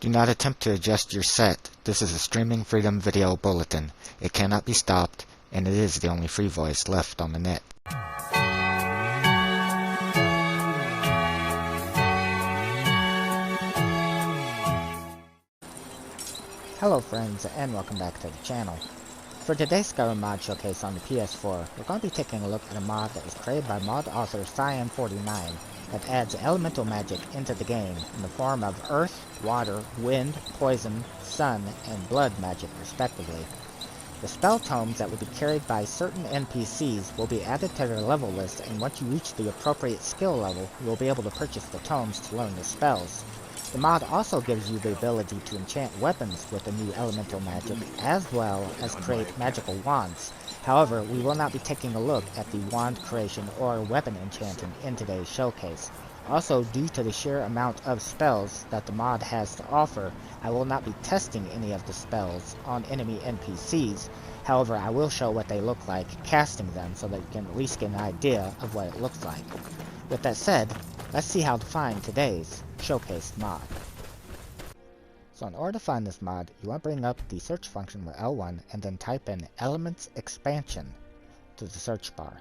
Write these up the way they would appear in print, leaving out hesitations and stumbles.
Do not attempt to adjust your set. This is a streaming freedom video bulletin. It cannot be stopped, and it is the only free voice left on the net. Hello friends, and welcome back to the channel. For today's Skyrim mod showcase on the PS4, we're going to be taking a look at a mod that was created by mod author Cyan49 that adds elemental magic into the game in the form of earth, water, wind, poison, sun, and blood magic respectively. The spell tomes that will be carried by certain NPCs will be added to their level list, and once you reach the appropriate skill level, you will be able to purchase the tomes to learn the spells. The mod also gives you the ability to enchant weapons with the new elemental magic, as well as create magical wands. However, we will not be taking a look at the wand creation or weapon enchanting in today's showcase. Also, due to the sheer amount of spells that the mod has to offer, I will not be testing any of the spells on enemy NPCs. However, I will show what they look like casting them so that you can at least get an idea of what it looks like. With that said, let's see how to find today's showcase mod. So in order to find this mod, you want to bring up the search function with L1 and then type in Elements Expansion to the search bar.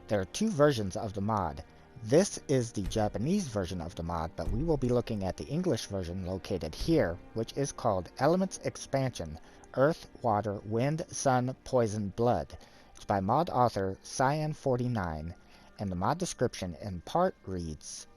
There are two versions of the mod. This is the Japanese version of the mod, but we will be looking at the English version located here, which is called Elements Expansion, Earth, Water, Wind, Sun, Poison, Blood. It's by mod author Cyan49, and the mod description in part reads,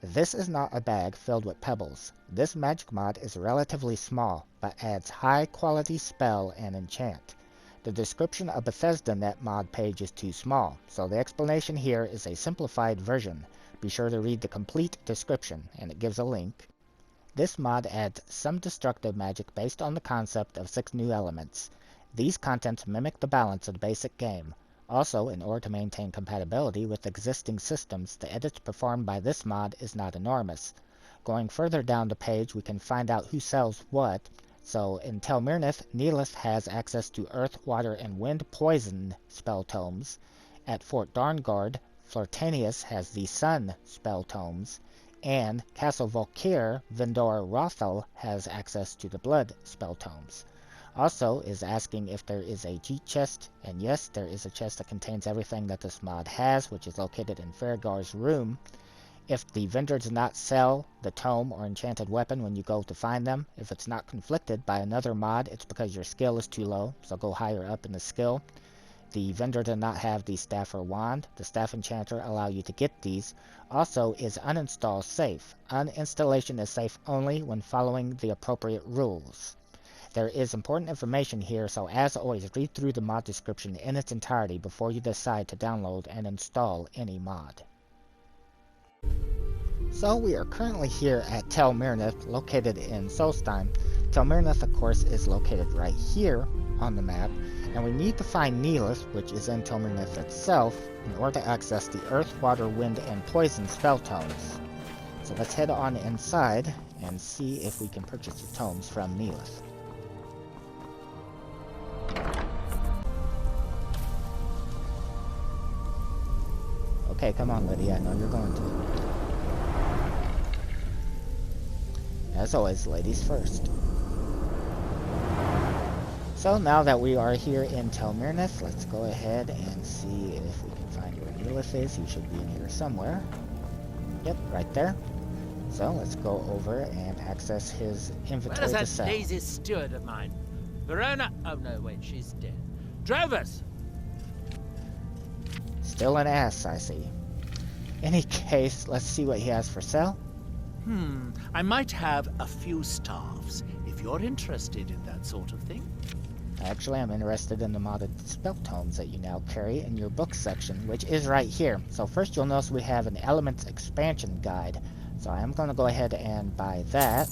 "This is not a bag filled with pebbles. This magic mod is relatively small, but adds high quality spell and enchant. The description of Bethesda Net mod page is too small, so the explanation here is a simplified version. Be sure to read the complete description," and it gives a link. This mod adds some destructive magic based on the concept of 6 new elements. These contents mimic the balance of the basic game. Also, in order to maintain compatibility with existing systems, the edits performed by this mod is not enormous. Going further down the page, we can find out who sells what. So, in Tel Myrnith, Neelith has access to Earth, Water, and Wind Poison spell tomes. At Fort Darngard, Flirtanius has the Sun spell tomes. And Castle Volkir, Vindor Rothel has access to the Blood spell tomes. Also is asking if there is a cheat chest, and yes, there is a chest that contains everything that this mod has, which is located in Faergar's room. If the vendor does not sell the tome or enchanted weapon when you go to find them, if it's not conflicted by another mod, it's because your skill is too low, so go higher up in the skill. The vendor does not have the staff or wand. The staff enchanter allow you to get these. Also, is uninstall safe? Uninstallation is safe only when following the appropriate rules. There is important information here, so as always, read through the mod description in its entirety before you decide to download and install any mod. So we are currently here at Tel Myrnith, located in Solstheim. Tel Myrnith, of course, is located right here on the map, and we need to find Neelith, which is in Tel Myrnith itself, in order to access the Earth, Water, Wind, and Poison spell tomes. So let's head on inside and see if we can purchase the tomes from Neelith. Okay, come on, Lydia. I know you're going to. As always, ladies first. So now that we are here in Tel Myrnith, let's go ahead and see if we can find where Neelith is. He should be in here somewhere. Yep, right there. So let's go over and access his inventory to sell. Where's that lazy steward of mine? Verona? Oh no, wait, she's dead. Drovers! Still an ass, I see. Any case, let's see what he has for sale. I might have a few staffs, if you're interested in that sort of thing. Actually, I'm interested in the modded spell tomes that you now carry in your book section, which is right here. So first you'll notice we have an Elements Expansion Guide. So I'm going to go ahead and buy that.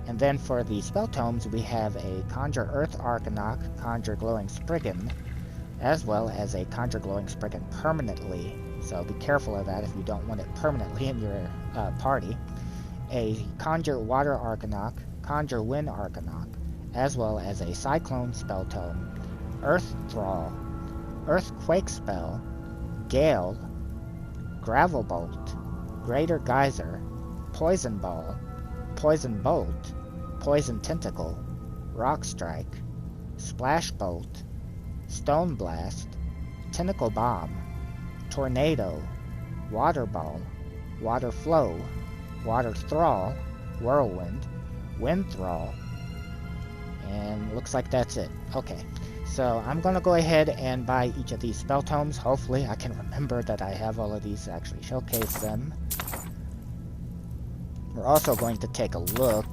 And then for the spell tomes, we have a Conjure Earth Arcanok, Conjure Glowing Spriggan, as well as a Conjure Glowing Spriggan permanently. So be careful of that if you don't want it permanently in your party. A Conjure Water Arcanok, Conjure Wind Arcanok, as well as a Cyclone Spell Tome, Earth Thrall, Earthquake Spell, Gale, Gravel Bolt, Greater Geyser, Poison Ball, Poison Bolt, Poison Tentacle, Rock Strike, Splash Bolt, Stone Blast, Tentacle Bomb, Tornado, Water Ball, Water Flow, Water Thrall, Whirlwind, Wind Thrall, and looks like that's it. Okay, so I'm going to go ahead and buy each of these spell tomes. Hopefully I can remember that I have all of these to actually showcase them. We're also going to take a look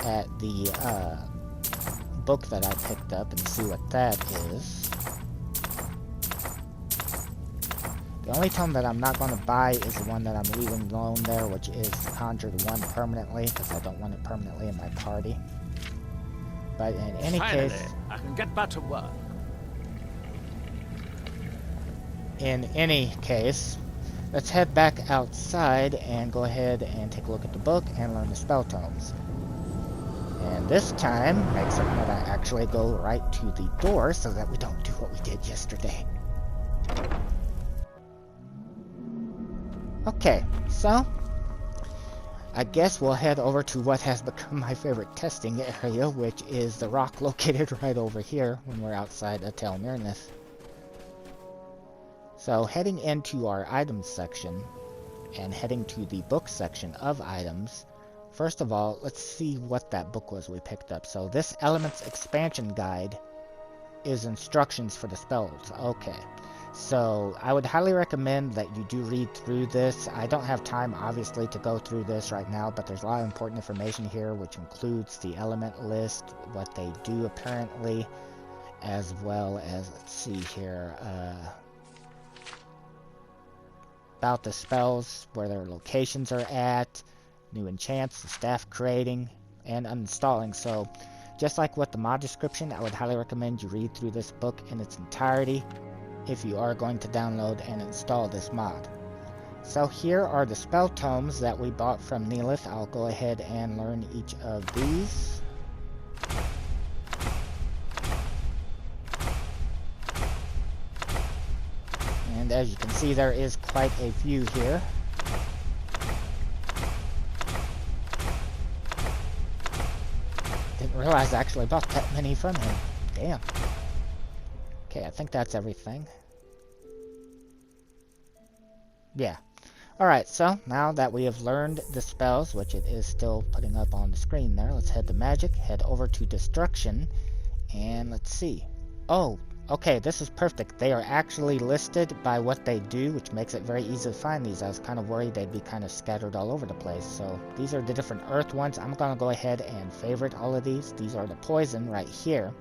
at the book that I picked up and see what that is. The only tome that I'm not going to buy is the one that I'm leaving alone there, which is Conjured 1 permanently, because I don't want it permanently in my party. But in any case, I can get back to work. In any case, let's head back outside and go ahead and take a look at the book and learn the spell tomes. And this time, make certain that I actually go right to the door so that we don't do what we did yesterday. Okay, so I guess we'll head over to what has become my favorite testing area, which is the rock located right over here when we're outside of Tel Mirnith. So heading into our items section and heading to the book section of items, first of all, let's see what that book was we picked up. So this Elements Expansion Guide is instructions for the spells. Okay. So I would highly recommend that you do read through this. I don't have time, obviously, to go through this right now, but there's a lot of important information here, which includes the element list, what they do apparently, as well as, let's see here, about the spells, where their locations are at, new enchants, the staff creating, and uninstalling. So just like with the mod description, I would highly recommend you read through this book in its entirety if you are going to download and install this mod. So here are the spell tomes that we bought from Neelith. I'll go ahead and learn each of these. And as you can see, there is quite a few here. Didn't realize I actually bought that many from him. Damn. Okay, I think that's everything. Yeah. Alright, so now that we have learned the spells, which it is still putting up on the screen there, let's head to Magic, head over to Destruction, and let's see. Oh, okay, this is perfect. They are actually listed by what they do, which makes it very easy to find these. I was kind of worried they'd be kind of scattered all over the place. So these are the different Earth ones. I'm going to go ahead and favorite all of these. These are the Poison right here.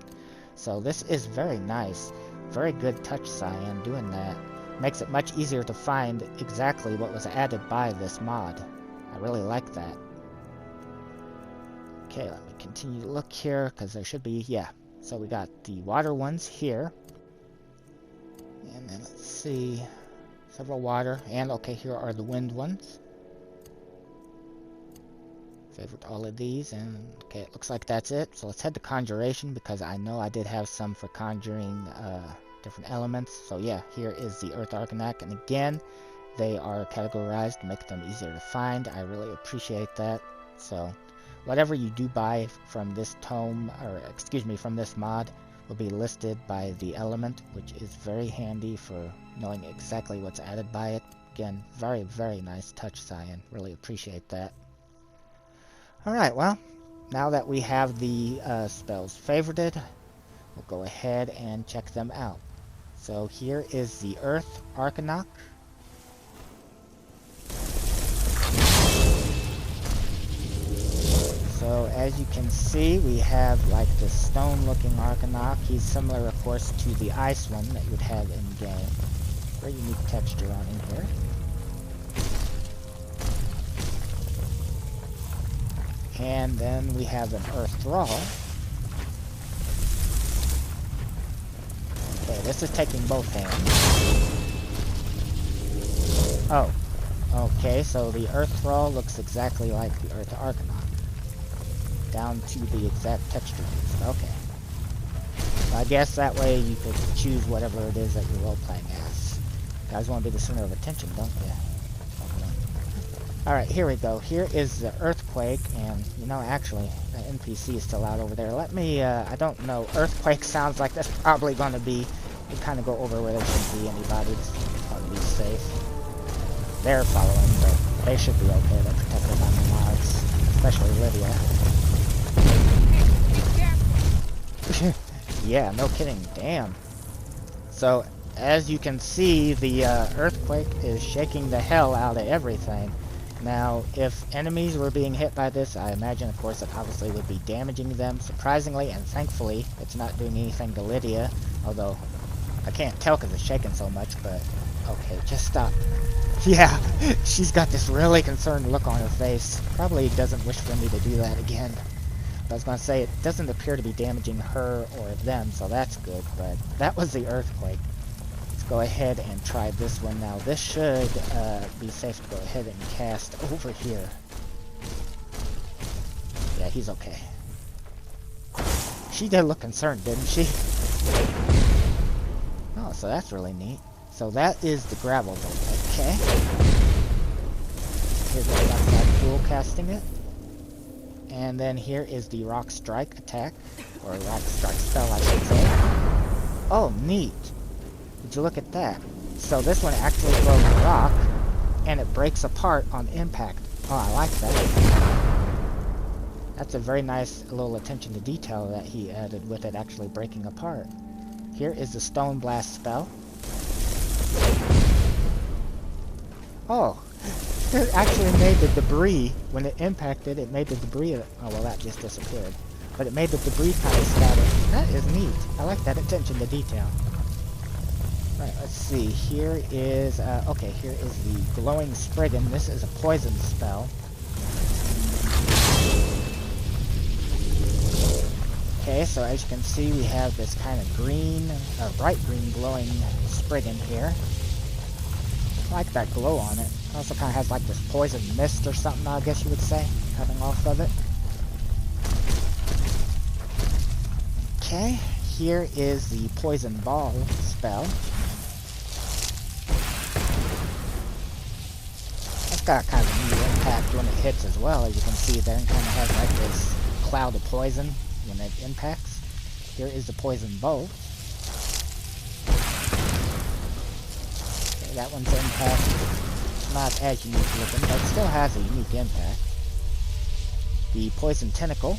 So this is very nice. Very good touch, Cyan, doing that. Makes it much easier to find exactly what was added by this mod. I really like that. Okay, let me continue to look here, because there should be, yeah. So we got the water ones here. And then let's see, several water, and okay, here are the wind ones. Favorite all of these, and okay, it looks like that's it. So let's head to Conjuration, because I know I did have some for conjuring different elements. So yeah, here is the Earth Arcanac, and again, they are categorized to make them easier to find. I really appreciate that. So whatever you do buy from this tome, or excuse me, from this mod, will be listed by the element, which is very handy for knowing exactly what's added by it. Again, very, very nice touch, Cyan. Really appreciate that. Alright, well, now that we have the spells favorited, we'll go ahead and check them out. So here is the Earth Arcanac. So as you can see, we have like the stone-looking Arcanac. He's similar, of course, to the ice one that you would have in game. Very unique texture on him here. And then we have an Earth Thrall. Okay, this is taking both hands. Oh, okay, so the Earth Thrall looks exactly like the Earth Arcanac, down to the exact texture used. Okay. So I guess that way you could choose whatever it is that you're role-playing as. You guys want to be the center of attention, don't you? Okay. Alright, here we go. Here is the Earth earthquake, and, you know, actually, the NPC is still out over there. Let me, I don't know, earthquake sounds like that's probably gonna be, we kind of go over where there shouldn't be anybody, it's probably be safe. They're following, but they should be okay, they're protected by the mods, especially Lydia. Yeah, no kidding, damn. So, as you can see, the earthquake is shaking the hell out of everything. Now, if enemies were being hit by this, I imagine, of course, it obviously would be damaging them. Surprisingly and thankfully, it's not doing anything to Lydia, although I can't tell because it's shaking so much, but okay, just stop. Yeah, she's got this really concerned look on her face. Probably doesn't wish for me to do that again. I was going to say, it doesn't appear to be damaging her or them, so that's good, but that was the earthquake. Let's go ahead and try this one now. This should be safe to go ahead and cast over here. Yeah, he's okay. She did look concerned, didn't she? Oh, so that's really neat. So that is the gravel bolt, okay. Here's what I'm dual casting it. And then here is the rock strike attack, or rock strike spell I should say. Oh, neat. Would you look at that? So this one actually throws a rock, and it breaks apart on impact. Oh, I like that. That's a very nice little attention to detail that he added with it actually breaking apart. Here is the stone blast spell. Oh, it actually made the debris, when it impacted, it made the debris, oh well that just disappeared. But it made the debris kind of scatter. That is neat. I like that attention to detail. Right, let's see, here is, okay, here is the glowing spriggan. This is a poison spell. Okay, so as you can see, we have this kind of green, bright green glowing spriggan here. I like that glow on it. It also kind of has like this poison mist or something, I guess you would say, coming off of it. Okay, here is the poison ball spell. That's got kind of a neat impact when it hits as well, as you can see there, and kind of has like this cloud of poison when it impacts. Here is the poison bolt. Okay, that one's impact not as unique looking, but still has a unique impact. The poison tentacle.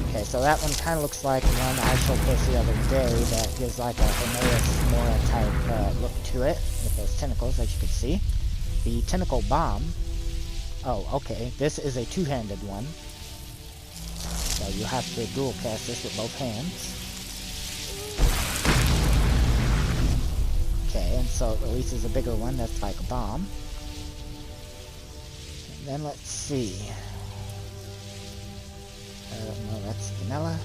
Okay, so that one kind of looks like one I showcased the other day that gives like a Hermaeus Mora type look to it with those tentacles, as you can see. The tentacle bomb. Oh, okay, this is a two-handed one. So you have to dual cast this with both hands. Okay, and so it releases a bigger one that's like a bomb. And then let's see. No, that's vanilla.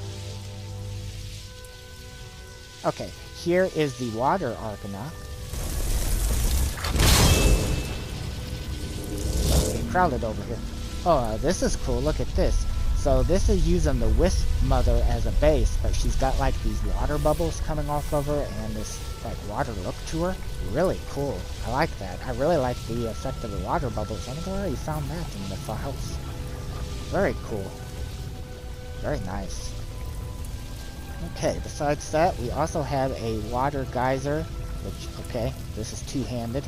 Okay, here is the water Arcana. Crowded over here. Oh, this is cool. Look at this. So this is using the Wisp Mother as a base, but she's got like these water bubbles coming off of her and this like water look to her. Really cool. I like that. I really like the effect of the water bubbles. I wonder where he found that in the files. Very cool. Very nice. Okay, besides that, we also have a water geyser, which, okay, this is two-handed.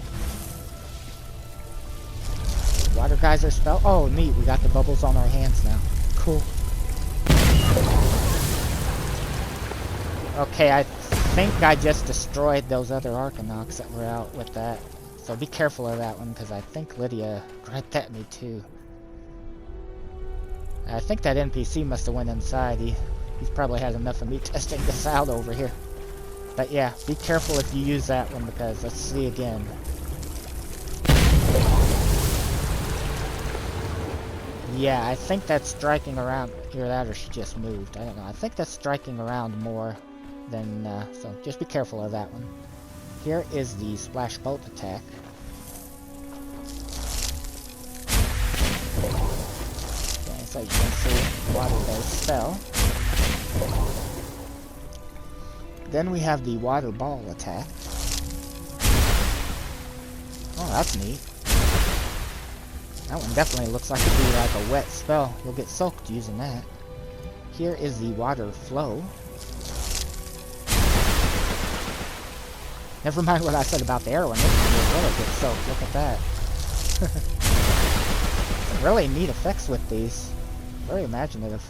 Water geyser spell. Oh, neat. We got the bubbles on our hands now. Cool. Okay, I think I just destroyed those other Arcanauts that were out with that. So be careful of that one, because I think Lydia grabbed at me too. I think that NPC must have went inside. He's probably had enough of me testing this out over here. But yeah, be careful if you use that one, because let's see again. Yeah, I think that's striking around. Either that or she just moved. I don't know. I think that's striking around more than, so just be careful of that one. Here is the Splash Bolt attack. Okay, so you can see, water-based spell. Then we have the Water Ball attack. Oh, that's neat. That one definitely looks like it'd be like a wet spell. You'll get soaked using that. Here is the water flow. Never mind what I said about the air one. This one will really get soaked. Look at that. Some really neat effects with these. Very imaginative.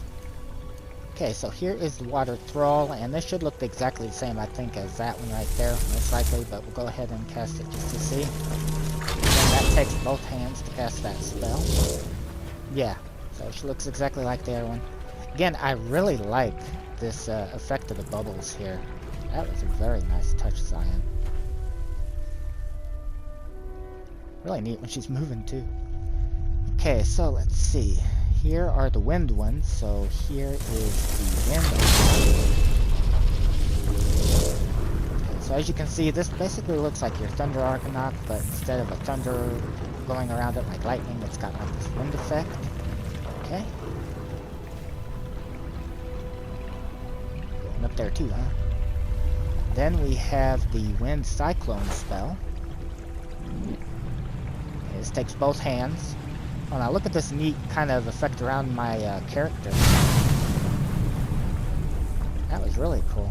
Okay, so here is the water thrall, and this should look exactly the same, I think, as that one right there, most likely, but we'll go ahead and cast it just to see. And that takes both hands to cast that spell. Yeah, so she looks exactly like the other one. Again, I really like this effect of the bubbles here. That was a very nice touch, Cyan. Really neat when she's moving, too. Okay, so let's see. Here are the wind ones, so here is the wind Arcanaut. Okay, so as you can see, this basically looks like your Thunder Arcanaut, but instead of a thunder going around it like lightning, it's got like this wind effect. Okay. Going up there too, huh? Then we have the Wind Cyclone spell. Okay, this takes both hands. Oh, now look at this neat kind of effect around my character. That was really cool.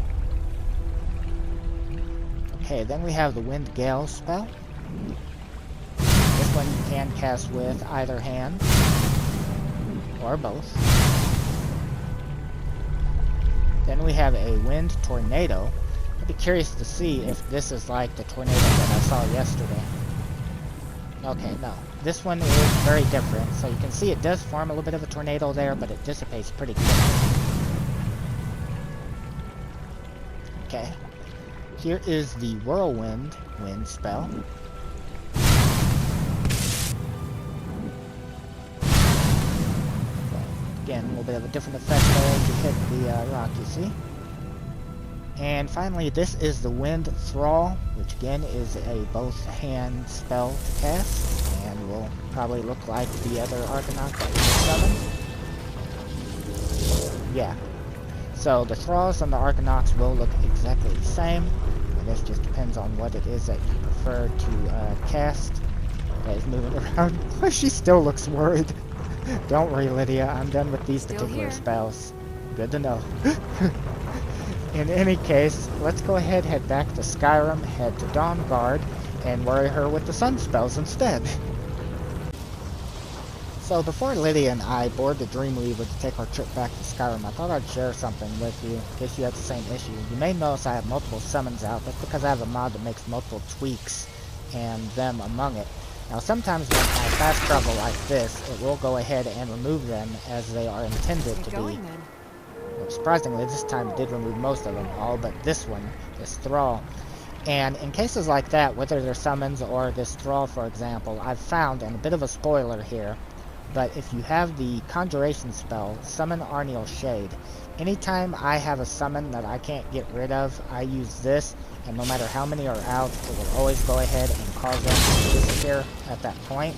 Okay, then we have the Wind Gale spell. This one you can cast with either hand, or both. Then we have a Wind Tornado. I'd be curious to see if this is like the tornado that I saw yesterday. Okay, no. This one is very different. So you can see it does form a little bit of a tornado there, but it dissipates pretty quickly. Okay. Here is the Whirlwind Wind spell. So, again, a little bit of a different effect there as you hit the rock, you see. And finally, this is the Wind Thrall, which again is a both hand spell to cast. And will probably look like the other Arcanaut that we summoned. Yeah. So the Thralls and the Arcanauts will look exactly the same. I guess just depends on what it is that you prefer to cast. That is moving around. She still looks worried. Don't worry, Lydia. I'm done with these particular spells. Good to know. In any case, let's go ahead, head back to Skyrim, head to Dawnguard, and worry her with the sun spells instead. So before Lydia and I board the Dreamweaver to take our trip back to Skyrim, I thought I'd share something with you in case you have the same issue. You may notice I have multiple summons out. That's because I have a mod that makes multiple tweaks and them among it. Now sometimes when I fast travel like this, it will go ahead and remove them as they are intended to be. Well, surprisingly, this time it did remove most of them, all but this one, this Thrall. And in cases like that, whether they're summons or this Thrall, for example, I've found, and a bit of a spoiler here, but if you have the Conjuration spell, Summon Arniel Shade, anytime I have a summon that I can't get rid of, I use this, and no matter how many are out, it will always go ahead and cause them to disappear at that point.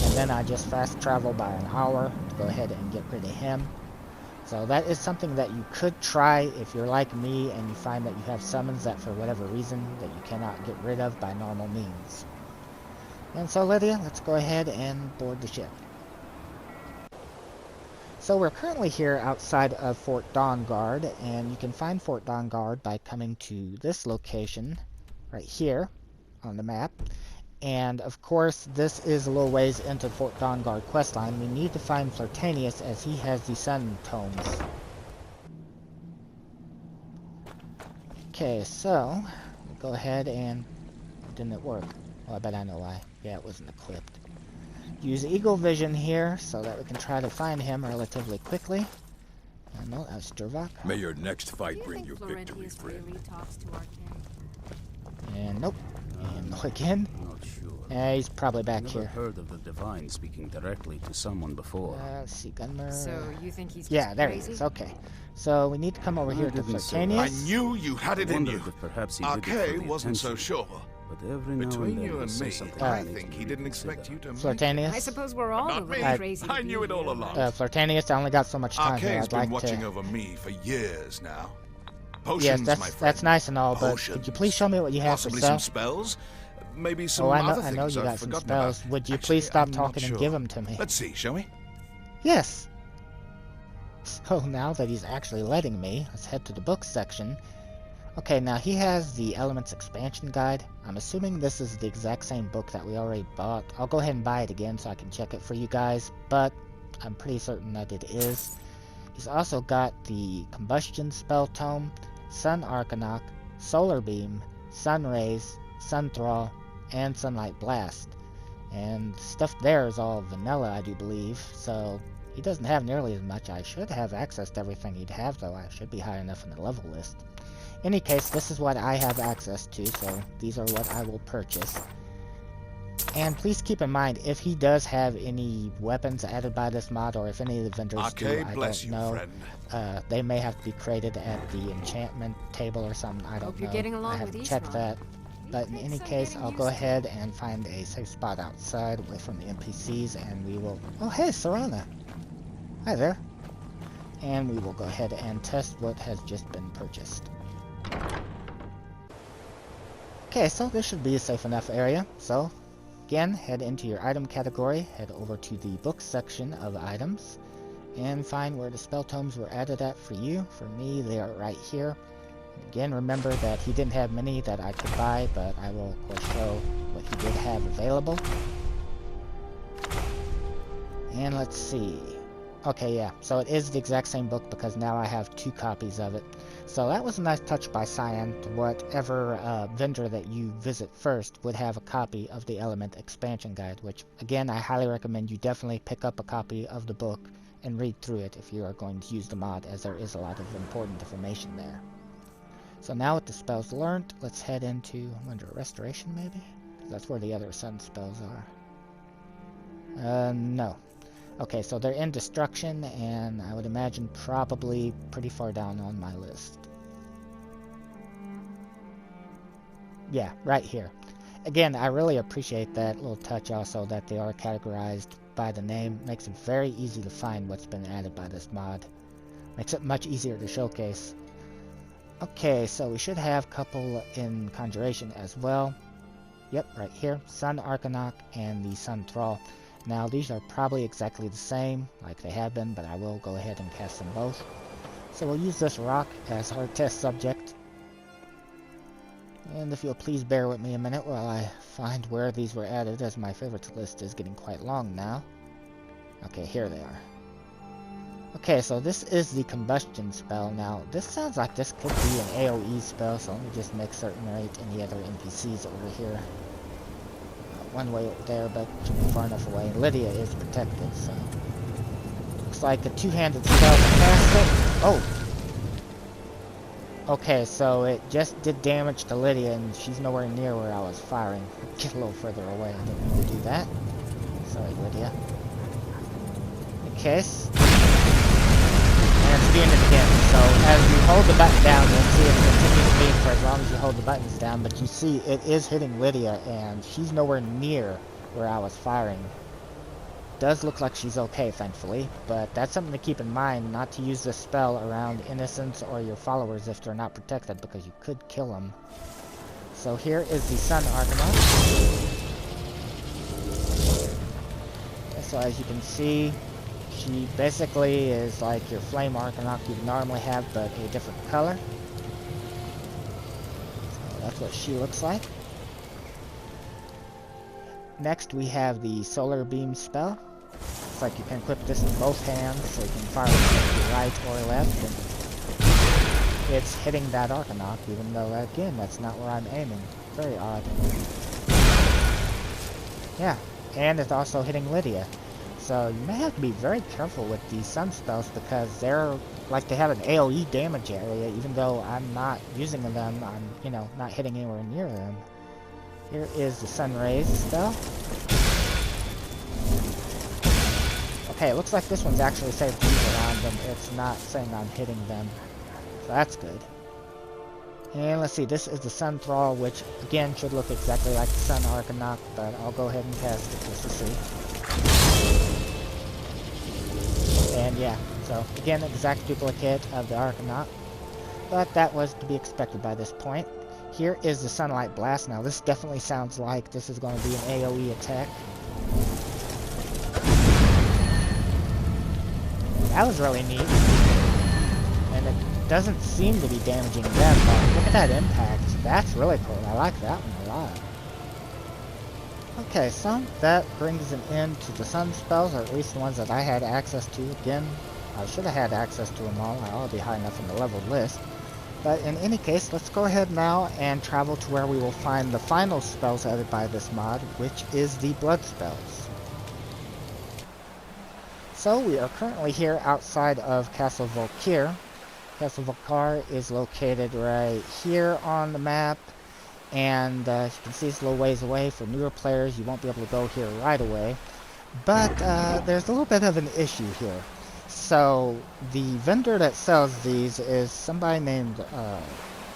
And then I just fast travel by an hour to go ahead and get rid of him. So that is something that you could try if you're like me and you find that you have summons that for whatever reason that you cannot get rid of by normal means. And so Lydia, let's go ahead and board the ship. So we're currently here outside of Fort Dawnguard, and you can find Fort Dawnguard by coming to this location right here on the map. And of course, this is a little ways into Fort Dawnguard questline. We need to find Flirtanius as he has the sun tomes. Okay, so we'll go ahead and didn't it work? Well, I bet I know why. Yeah, it wasn't equipped. Use Eagle Vision here so that we can try to find him relatively quickly. No, that's Dravak. May your next fight bring you victory, friend. And nope. And no again. He's probably back here. I've never heard of the Divine speaking directly to someone before. Let's see, Gunmer. So you think he's yeah, there crazy? he is. Okay. So we need to come over here to Flirtanius. I knew you had it in you. Perhaps he Arcade wasn't so sure. But every now Between and then you and say me, something I that think makes he me didn't expect you reconsider. to make Flirtanius. I suppose we're all a Not little me. crazy. I knew it all along. Flirtanius, I only got so much time here. Arcade's I'd been like watching to... over me for years now. Potions, Yes, my friend. that's nice and all, but Potions. could you please show me what you have Possibly for some sale? spells? maybe some Oh, I other know things you I've got some forgotten spells. about. Would you Actually, please stop I'm not talking and sure. give them to me? Let's see, shall we? Yes. So now that he's actually letting me, let's head to the books section. Okay, now he has the Elements Expansion Guide. I'm assuming this is the exact same book that we already bought. I'll go ahead and buy it again so I can check it for you guys, but I'm pretty certain that it is. He's also got the Combustion Spell Tome, Sun Arcanok, Solar Beam, Sun Rays, Sun Thrall, and Sunlight Blast. And stuff there is all vanilla, I do believe, so he doesn't have nearly as much. I should have access to everything he'd have, though. I should be high enough in the level list. In any case, this is what I have access to, so these are what I will purchase. And please keep in mind, if he does have any weapons added by this mod, or if any of the vendors do, I don't know. They may have to be created at the enchantment table or something, I don't know. I haven't checked that. But in any case, I'll go ahead and find a safe spot outside away from the NPCs, and we will... Oh, hey, Serana! Hi there. And we will go ahead and test what has just been purchased. Okay, so this should be a safe enough area. So, again, head into your item category, head over to the books section of items, and find where the spell tomes were added at for you. For me, they are right here. Again, remember that he didn't have many that I could buy, but I will, of course, show what he did have available. And let's see. Okay, yeah, so it is the exact same book because now I have 2 copies of it. So that was a nice touch by Cyan. Whatever vendor that you visit first would have a copy of the Element Expansion Guide, which, again, I highly recommend you definitely pick up a copy of the book and read through it if you are going to use the mod, as there is a lot of important information there. So now with the spells learned, let's head into, I wonder, Restoration maybe? That's where the other sun spells are. No. Okay, so they're in Destruction, and I would imagine probably pretty far down on my list. Yeah, right here. Again, I really appreciate that little touch also, that they are categorized by the name. Makes it very easy to find what's been added by this mod. Makes it much easier to showcase. Okay, so we should have a couple in Conjuration as well. Yep, right here. Sun Arcanok and the Sun Thrall. Now, these are probably exactly the same, like they have been, but I will go ahead and cast them both. So we'll use this rock as our test subject. And if you'll please bear with me a minute while I find where these were added, as my favorites list is getting quite long now. Okay, here they are. Okay, so this is the Combustion spell. Now, this sounds like this could be an AoE spell, so let me just make certain there ain't any other NPCs over here. One way over there, but should be far enough away. Lydia is protected, so... Looks like a two-handed spell to cast it. Oh! Okay, so it just did damage to Lydia, and she's nowhere near where I was firing. Get a little further away, I didn't mean to do that. Sorry, Lydia. In case... And it's doing it again. So as you hold the button down, you'll see it continues being for as long as you hold the buttons down. But you see it is hitting Lydia, and she's nowhere near where I was firing. Does look like she's okay, thankfully. But that's something to keep in mind, not to use this spell around innocents or your followers if they're not protected, because you could kill them. So here is the Sun Arcanok. So as you can see, she basically is like your Flame Arcanok you'd normally have, but a different color. So that's what she looks like. Next we have the Solar Beam spell. It's like you can equip this in both hands, so you can fire it to the right or left, and it's hitting that Arcanok, even though, again, that's not where I'm aiming. Very odd. Yeah, and it's also hitting Lydia. So you may have to be very careful with these sun spells because they're like they have an AoE damage area, even though I'm not using them, I'm, you know, not hitting anywhere near them. Here is the Sun Rays spell. Okay, it looks like this one's actually safe to use around them. It's not saying I'm hitting them. So that's good. And let's see, this is the Sun Thrall, which again should look exactly like the Sun Arcanok, but I'll go ahead and cast it just to see. And yeah, so again, exact duplicate of the Arcanok, but that was to be expected by this point. Here is the Sunlight Blast. Now this definitely sounds like this is going to be an AoE attack. That was really neat. And it doesn't seem to be damaging them, but look at that impact. That's really cool. I like that one a lot. Okay, so that brings an end to the sun spells, or at least the ones that I had access to. Again, I should have had access to them all. I ought to be high enough in the level list. But in any case, let's go ahead now and travel to where we will find the final spells added by this mod, which is the blood spells. So we are currently here outside of Castle Volkir. Castle Volkir is located right here on the map, and you can see it's a little ways away. For newer players, you won't be able to go here right away. But there's a little bit of an issue here. So the vendor that sells these is somebody named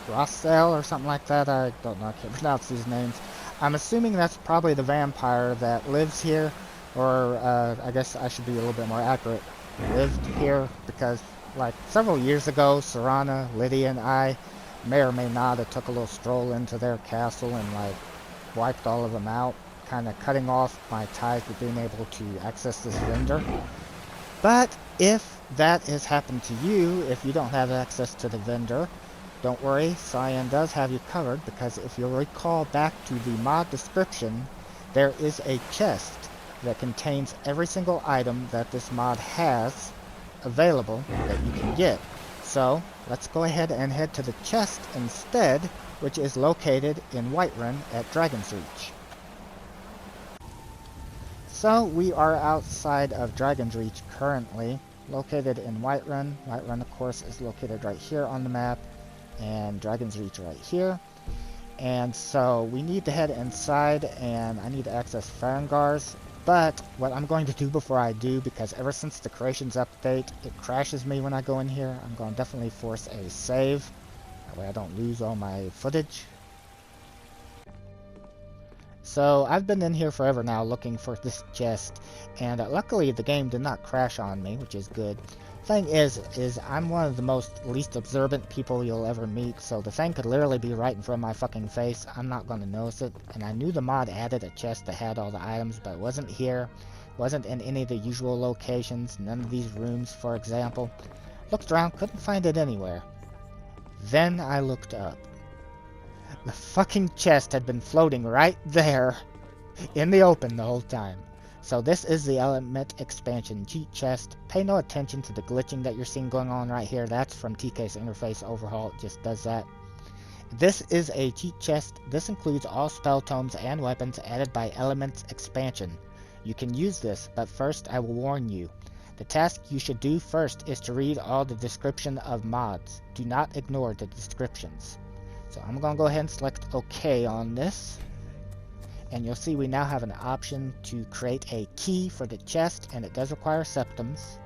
Rossell or something like that. I don't know, I can't pronounce these names. I'm assuming that's probably the vampire that lives here, or I guess I should be a little bit more accurate, lived here, because like several years ago, Serana, Lydia, and I may or may not have took a little stroll into their castle and like wiped all of them out, kind of cutting off my ties with being able to access this vendor. But if that has happened to you, if you don't have access to the vendor, don't worry, Cyan does have you covered, because if you'll recall back to the mod description, there is a chest that contains every single item that this mod has available that you can get. So let's go ahead and head to the chest instead, which is located in Whiterun at Dragon's Reach. So we are outside of Dragon's Reach currently, located in Whiterun. Whiterun, of course, is located right here on the map, and Dragon's Reach right here. And so we need to head inside, and I need to access Farangars. But what I'm going to do before I do, because ever since the Creations update, it crashes me when I go in here, I'm going to definitely force a save. That way I don't lose all my footage. So I've been in here forever now looking for this chest, and luckily the game did not crash on me, which is good. Thing is I'm one of the most least observant people you'll ever meet, so the thing could literally be right in front of my fucking face. I'm not going to notice it, and I knew the mod added a chest that had all the items, but it wasn't here, wasn't in any of the usual locations, none of these rooms, for example. Looked around, couldn't find it anywhere. Then I looked up. The fucking chest had been floating right there in the open the whole time. So this is the Element Expansion cheat chest. Pay no attention to the glitching that you're seeing going on right here. That's from TK's interface overhaul. It just does that. This is a cheat chest. This includes all spell tomes and weapons added by Elements Expansion. You can use this, but first I will warn you. The task you should do first is to read all the description of mods. Do not ignore the descriptions. So I'm going to go ahead and select OK on this. And you'll see we now have an option to create a key for the chest, and it does require septums.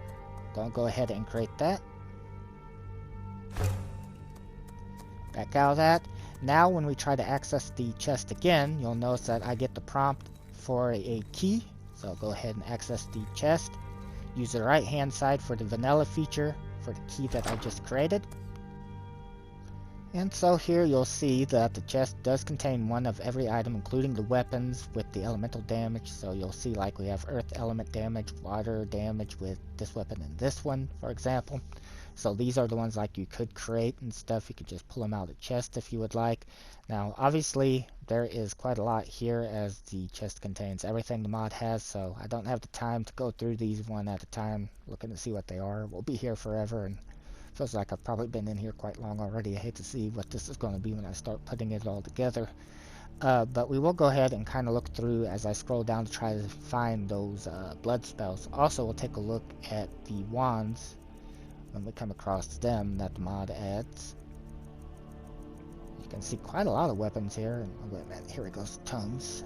Don't go ahead and create that. Back out of that. Now when we try to access the chest again, you'll notice that I get the prompt for a key. So I'll go ahead and access the chest. Use the right hand side for the vanilla feature for the key that I just created. And so here you'll see that the chest does contain one of every item, including the weapons with the elemental damage. So you'll see like we have earth element damage, water damage with this weapon and this one, for example. So these are the ones like you could create and stuff. You could just pull them out of the chest if you would like. Now obviously there is quite a lot here, as the chest contains everything the mod has, so I don't have the time to go through these one at a time looking to see what they are. We'll be here forever, and feels like I've probably been in here quite long already. I hate to see what this is going to be when I start putting it all together. But we will go ahead and kind of look through as I scroll down to try to find those blood spells. Also, we'll take a look at the wands when we come across them that the mod adds. You can see quite a lot of weapons here. And, oh, wait a minute, here we go, tomes.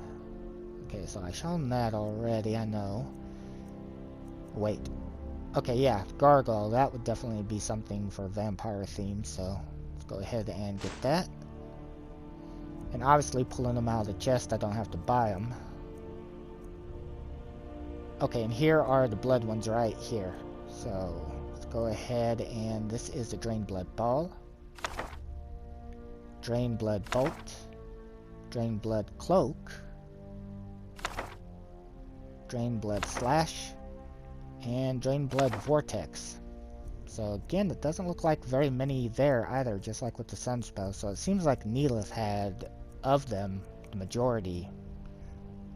Okay, so I've shown that already, I know. Wait. Okay, yeah, gargoyle, that would definitely be something for vampire theme, so let's go ahead and get that. And obviously pulling them out of the chest, I don't have to buy them. Okay, and here are the blood ones right here. So let's go ahead, and this is the drain blood ball. Drain Blood Bolt, Drain Blood Cloak, Drain Blood Slash, and Drain Blood Vortex. So again, it doesn't look like very many there either, just like with the sun spell. So it seems like Neelith had, of them, the majority.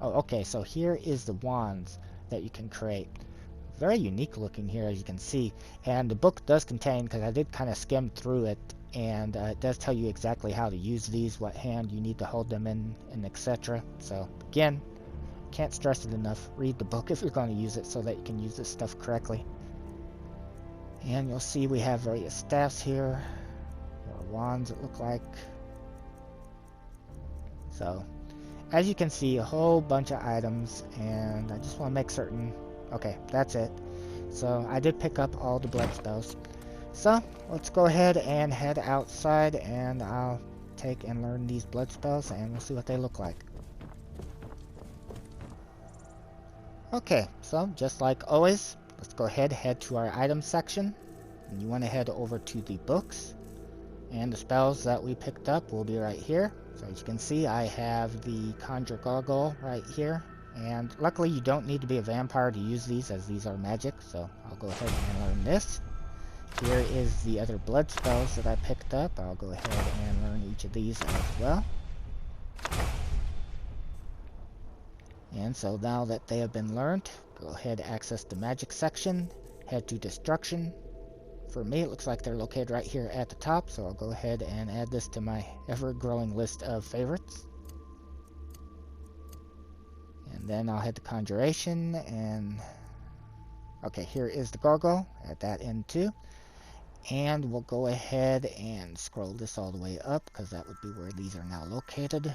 Oh, okay, so here is the wands that you can create. Very unique looking here, as you can see. And the book does contain, because I did kind of skim through it, and it does tell you exactly how to use these, what hand you need to hold them in, and etc. So again, can't stress it enough. Read the book if you're going to use it so that you can use this stuff correctly. And you'll see we have various staffs here, or wands it look like. So, as you can see, a whole bunch of items, and I just want to make certain. Okay, that's it. So, I did pick up all the blood spells. So, let's go ahead and head outside, and I'll take and learn these blood spells, and we'll see what they look like. Okay, so just like always, let's go ahead, head to our items section, and you want to head over to the books, and the spells that we picked up will be right here. So as you can see, I have the Conjure Gargoyle right here, and luckily you don't need to be a vampire to use these, as these are magic, so I'll go ahead and learn this. Here is the other blood spells that I picked up. I'll go ahead and learn each of these as well. And so now that they have been learned, go ahead, access the magic section, head to Destruction. For me, it looks like they're located right here at the top, so I'll go ahead and add this to my ever-growing list of favorites. And then I'll head to Conjuration, and okay, here is the Gargoyle, add that in too. And we'll go ahead and scroll this all the way up, because that would be where these are now located.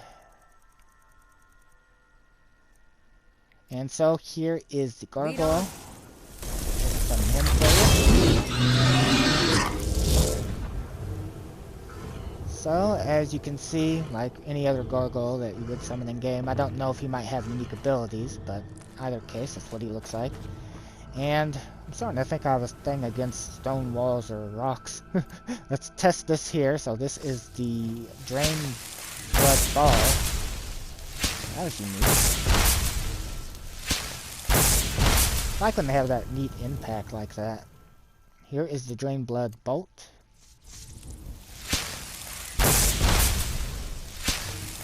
And so here is the Gargoyle. Summon him for you. So, as you can see, like any other Gargoyle that you would summon in game, I don't know if he might have unique abilities, but either case, that's what he looks like. And I'm starting to think I have a thing against stone walls or rocks. Let's test this here. So this is the Drain Blood Ball. That was unique. I like when they have that neat impact like that. Here is the Drain Blood Bolt.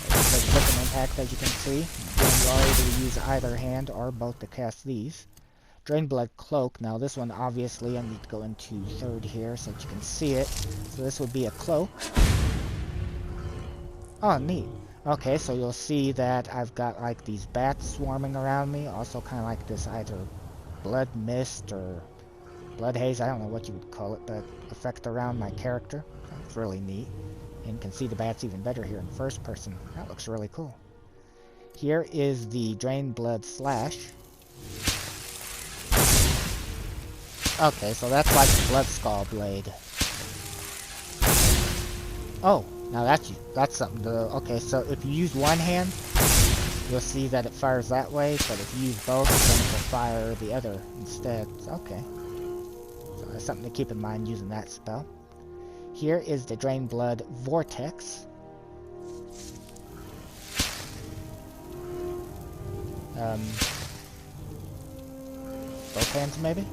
There's a different impact, as you can see. Again, you are able to use either hand or both to cast these. Drain Blood Cloak. Now this one, obviously, I need to go into third here so that you can see it. So this would be a cloak. Oh, neat. Okay, so you'll see that I've got like these bats swarming around me. Also kind of like this either blood mist or blood haze, I don't know what you would call it, but effect around my character. It's really neat. And you can see the bats even better here in first person. That looks really cool. Here is the Drain Blood Slash. Okay, so that's like the Blood Skull blade. Oh, now that's something to... Okay, so if you use one hand, you'll see that it fires that way, but if you use both, then it will fire the other instead. Okay. So that's something to keep in mind using that spell. Here is the Drain Blood Vortex. Both hands, maybe?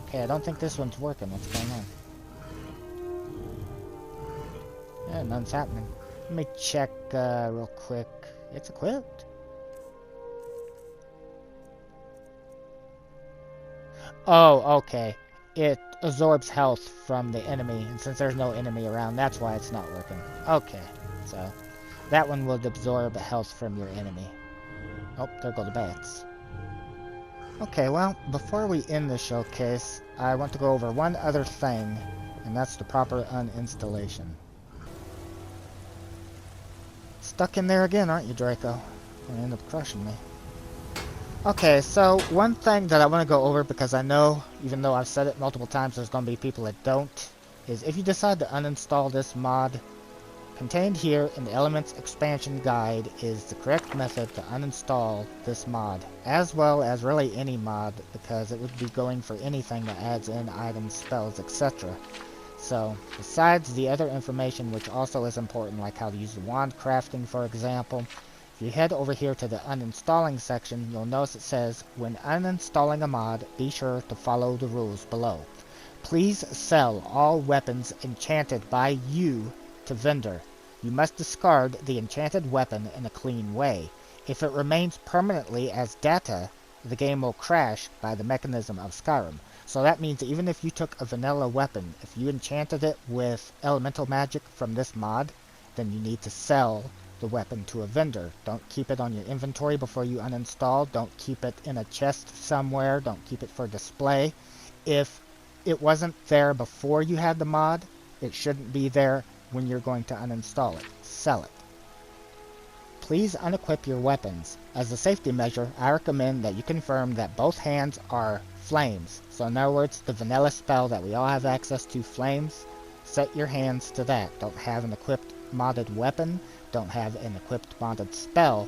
Okay, I don't think this one's working. What's going on? Yeah, nothing's happening. Let me check real quick. It's equipped. Oh, okay. It absorbs health from the enemy, and since there's no enemy around, that's why it's not working. Okay, so that one will absorb health from your enemy. Oh, there go the bats. Okay, well, before we end the showcase, I want to go over one other thing, and that's the proper uninstallation. Stuck in there again, aren't you, Draco? You're gonna end up crushing me. Okay, so one thing that I want to go over, because I know, even though I've said it multiple times, there's going to be people that don't, is if you decide to uninstall this mod, contained here in the Elements Expansion Guide is the correct method to uninstall this mod, as well as really any mod, because it would be going for anything that adds in items, spells, etc. So, besides the other information which also is important, like how to use the wand crafting for example, if you head over here to the uninstalling section, you'll notice it says, when uninstalling a mod, be sure to follow the rules below. Please sell all weapons enchanted by you to vendor. You must discard the enchanted weapon in a clean way. If it remains permanently as data, the game will crash by the mechanism of Skyrim. So that means even if you took a vanilla weapon, if you enchanted it with elemental magic from this mod, then you need to sell the weapon to a vendor. Don't keep it on your inventory before you uninstall. Don't keep it in a chest somewhere. Don't keep it for display. If it wasn't there before you had the mod, it shouldn't be there when you're going to uninstall it. Sell it. Please unequip your weapons. As a safety measure, I recommend that you confirm that both hands are flames. So in other words, the vanilla spell that we all have access to, flames, set your hands to that. Don't have an equipped modded weapon. Don't have an equipped modded spell.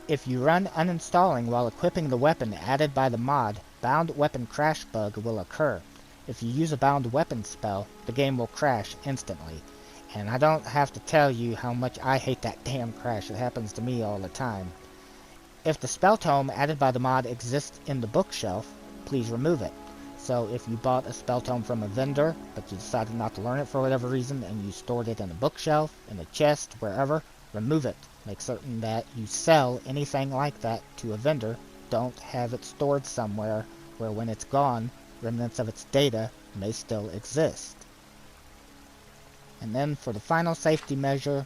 If you run uninstalling while equipping the weapon added by the mod, bound weapon crash bug will occur. If you use a bound weapon spell, the game will crash instantly. And I don't have to tell you how much I hate that damn crash. It happens to me all the time. If the spell tome added by the mod exists in the bookshelf, please remove it. So if you bought a spell tome from a vendor, but you decided not to learn it for whatever reason, and you stored it in a bookshelf, in a chest, wherever, remove it. Make certain that you sell anything like that to a vendor. Don't have it stored somewhere where when it's gone, remnants of its data may still exist. And then for the final safety measure,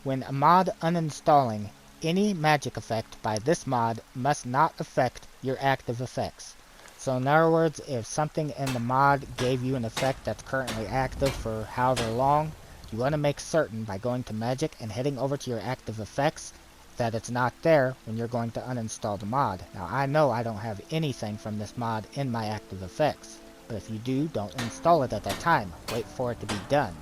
when a mod uninstalling, any magic effect by this mod must not affect your active effects. So in other words, if something in the mod gave you an effect that's currently active for however long, you want to make certain by going to magic and heading over to your active effects that it's not there when you're going to uninstall the mod. Now I know I don't have anything from this mod in my active effects, but if you do, don't install it at that time. Wait for it to be done.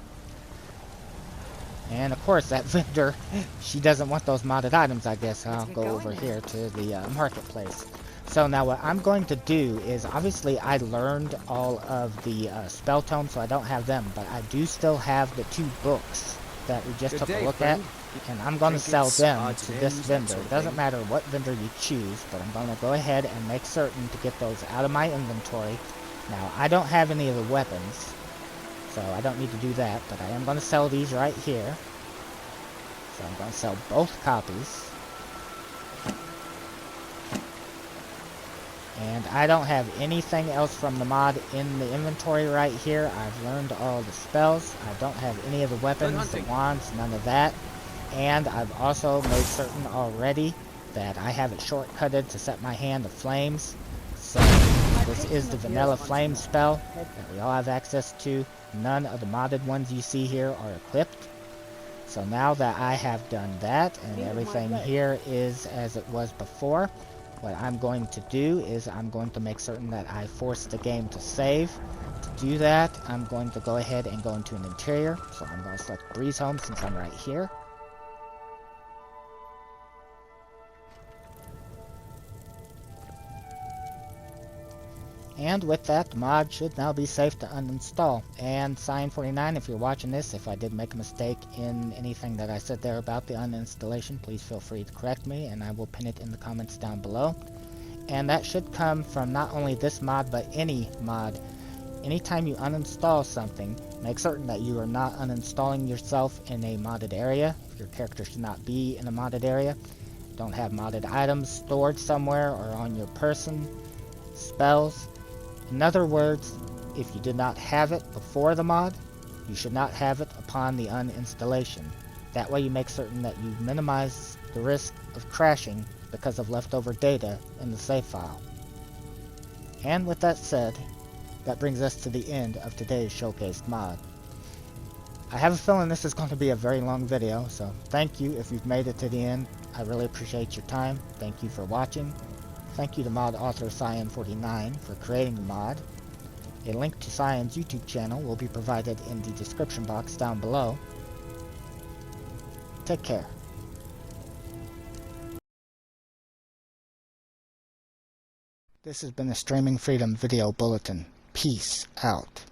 And of course that vendor, she doesn't want those modded items, I guess. I'll go over here to the marketplace. So now what I'm going to do is, obviously I learned all of the spell tomes, so I don't have them, but I do still have the 2 books that we just took a look at, and I'm going to sell them to this vendor. It doesn't matter what vendor you choose, but I'm going to go ahead and make certain to get those out of my inventory. Now I don't have any of the weapons, so I don't need to do that, but I am going to sell these right here. So I'm going to sell both copies. And I don't have anything else from the mod in the inventory right here. I've learned all the spells. I don't have any of the weapons, the wands, none of that. And I've also made certain already that I have it shortcutted to set my hand to flames. So this is the vanilla flame spell that we all have access to. None of the modded ones you see here are equipped. So now that I have done that and everything here is as it was before, what I'm going to do is I'm going to make certain that I force the game to save. To do that, I'm going to go ahead and go into an interior. So I'm going to select Breeze Home since I'm right here. And with that, the mod should now be safe to uninstall. And Cyan49, if you're watching this, if I did make a mistake in anything that I said there about the uninstallation, please feel free to correct me, and I will pin it in the comments down below. And that should come from not only this mod, but any mod. Anytime you uninstall something, make certain that you are not uninstalling yourself in a modded area. If your character should not be in a modded area. Don't have modded items stored somewhere or on your person. Spells. In other words, if you did not have it before the mod, you should not have it upon the uninstallation. That way you make certain that you minimize the risk of crashing because of leftover data in the save file. And with that said, that brings us to the end of today's showcased mod. I have a feeling this is going to be a very long video, so thank you if you've made it to the end. I really appreciate your time. Thank you for watching. Thank you to mod author Cyan49 for creating the mod. A link to Cyan's YouTube channel will be provided in the description box down below. Take care. This has been a Streaming Freedom Video Bulletin. Peace out.